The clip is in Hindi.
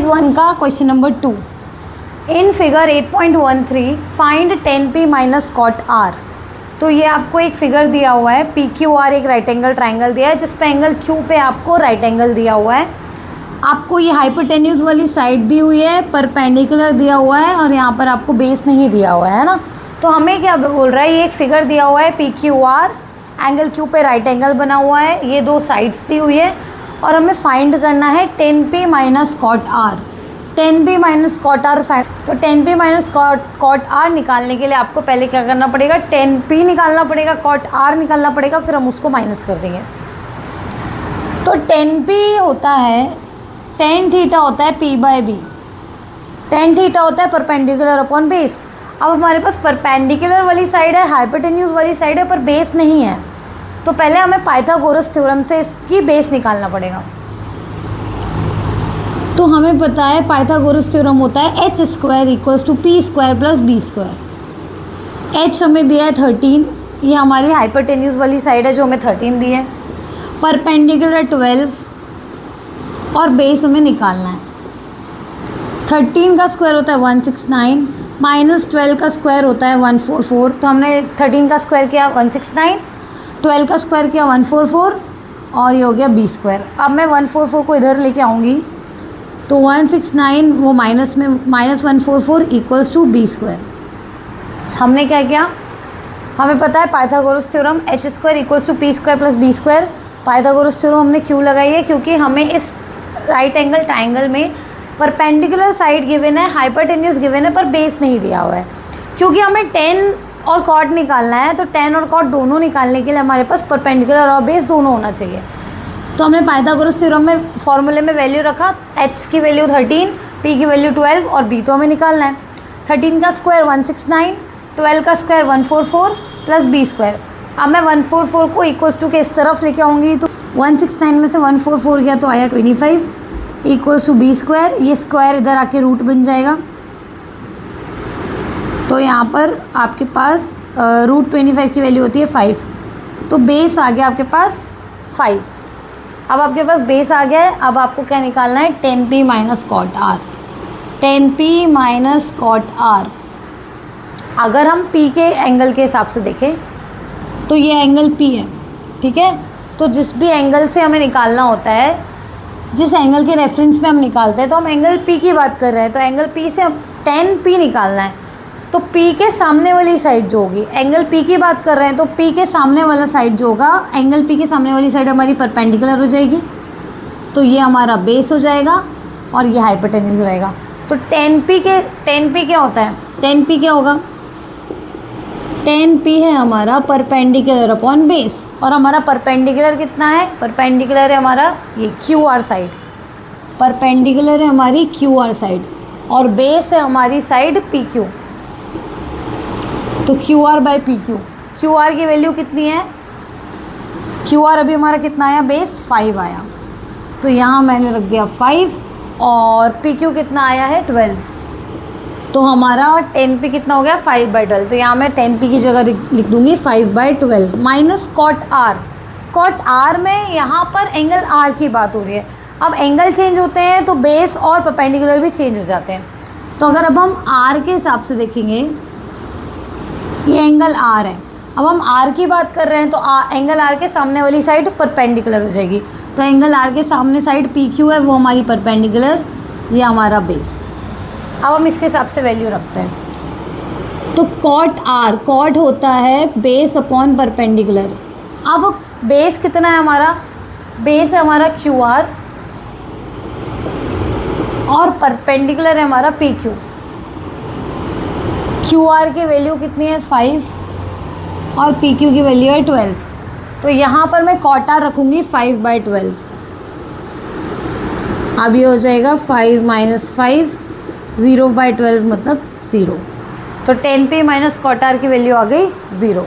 एक्सरसाइज 1 का question number 2। In figure 8.13 find 10p minus cot R. तो ये आपको एक फिगर दिया हुआ है, पी क्यू आर एक राइट एंगल ट्राइंगल दिया है, जिस पे एंगल क्यू पे आपको राइट एंगल दिया हुआ है। आपको ये हाइपोटेन्यूज वाली साइड दी हुई है, परपेंडिकुलर दिया हुआ है, और यहाँ पर आपको बेस नहीं दिया हुआ है ना। तो हमें क्या बोल रहा है, ये एक फिगर दिया हुआ है P Q are, angle Q पे राइट एंगल बना हुआ है, ये दो साइड्स दी हुई है, और हमें फाइंड करना है 10p minus cot are. 10p minus cot R तो 10p माइनस कॉट आर निकालने के लिए आपको पहले क्या करना पड़ेगा, 10p निकालना पड़ेगा, कॉट आर निकालना पड़ेगा, फिर हम उसको माइनस कर देंगे। तो 10p होता है, tan थीटा होता है p by B. tan theta होता है परपेंडिकुलर अपॉन बेस। अब हमारे पास परपेंडिकुलर वाली साइड है, हाइपोटेन्यूज वाली साइड है, पर बेस नहीं है, तो पहले हमें पाइथागोरस थ्योरम से इसकी बेस निकालना पड़ेगा। तो हमें पता है पाइथागोरस थ्योरम होता है h square equals to P square plus B square. h हमें दिया है 13, ये हमारी हाइपोटेन्यूज वाली साइड है जो हमें 13 दी है, परपेंडिकुलर 12 और बेस हमें निकालना है। 13 का स्क्वायर होता है 169, माइनस 12 का स्क्वायर होता है 144। तो हमने 13 का स्क्वायर किया 169, 12 का स्क्वायर किया 144, और ये हो गया बी स्क्वायर। अब मैं 144 को इधर लेके आऊँगी, तो 169 वो माइनस में, minus 144 equals to B square. हमने क्या किया, हमें पता है Pythagoras theorem h square equals to P square plus B square. Pythagoras theorem हमने क्यों लगाई है, क्योंकि हमें इस राइट एंगल ट्राइंगल में परपेंडिकुलर साइड गिवन है, हाइपोटेन्यूज गिवन है, पर बेस नहीं दिया हुआ है। क्योंकि हमें tan और कॉट निकालना है, तो tan और कॉट दोनों निकालने के लिए हमारे पास परपेंडिकुलर और बेस दोनों होना चाहिए। तो हमने पाइथागोरस थ्योरम में फॉर्मूले में वैल्यू रखा, h की वैल्यू 13, p की वैल्यू 12 और b तो हमें निकालना है। 13 का स्क्वायर 169, 12 का स्क्वायर 144 प्लस बी स्क्वायर। अब मैं 144 को इक्वल्स टू के इस तरफ लेके आऊँगी, तो 169 में से 144 गया तो आया 25 इक्वल्स टू बी स्क्वायर। ये स्क्वायर इधर आके रूट बन जाएगा, तो यहाँ पर आपके पास रूट 25 की वैल्यू होती है 5, तो बेस आ गया आपके पास 5। अब आपके पास बेस आ गया है, अब आपको क्या निकालना है, 10p minus cot are. 10p minus cot r, अगर हम p के एंगल के हिसाब से देखें तो ये एंगल p है, ठीक है। तो जिस भी एंगल से हमें निकालना होता है, जिस एंगल के रेफरेंस में हम निकालते हैं, तो हम एंगल p की बात कर रहे हैं, तो एंगल p से हम 10p निकालना है। तो p के सामने वाली साइड जो होगी, एंगल p की बात कर रहे हैं, तो p के सामने वाला साइड जो होगा, एंगल p के सामने वाली साइड हमारी परपेंडिकुलर हो जाएगी, तो ये हमारा बेस हो जाएगा और ये हाइपोटेन्यूज रहेगा। तो 10p क्या होता है, 10p क्या होगा, 10p है हमारा परपेंडिकुलर अपॉन बेस, और हमारा परपेंडिकुलर कितना है, परपेंडिकुलर है हमारा ये क्यू आर साइड, परपेंडिकुलर है हमारी क्यू आर साइड, और बेस है हमारी साइड पी क्यू। तो Q R by P Q, Q R की वैल्यू कितनी है, क्यू आर अभी हमारा कितना आया, बेस 5 आया, तो यहाँ मैंने रख दिया 5, और पी क्यू कितना आया है 12, तो हमारा 10p कितना हो गया 5/12। तो यहाँ मैं 10p की जगह लिख दूँगी 5/12 minus cot r. Cot r में यहाँ पर एंगल आर की बात हो रही है। अब एंगल चेंज होते हैं तो बेस और परपेंडिकुलर भी चेंज हो जाते हैं। तो अगर अब हम आर के हिसाब से देखेंगे, ये एंगल आर है, अब हम आर की बात कर रहे हैं, तो एंगल आर के सामने वाली साइड परपेंडिकुलर हो जाएगी। तो एंगल आर के सामने साइड पी क्यू है, वो हमारी परपेंडिकुलर, ये हमारा बेस। अब हम इसके हिसाब से वैल्यू रखते हैं, तो कॉट आर, कॉट होता है बेस अपॉन परपेंडिकुलर। अब बेस कितना है हमारा, बेस है हमारा क्यू आर, और परपेंडिकुलर है हमारा पी क्यू। क्यू आर की वैल्यू कितनी है 5, और पी क्यू की वैल्यू है 12, तो यहाँ पर मैं कॉट आर रखूँगी 5/12। अब ये हो जाएगा 5 माइनस 5, 0/12 मतलब 0। तो 10p माइनस कॉट आर की वैल्यू आ गई 0।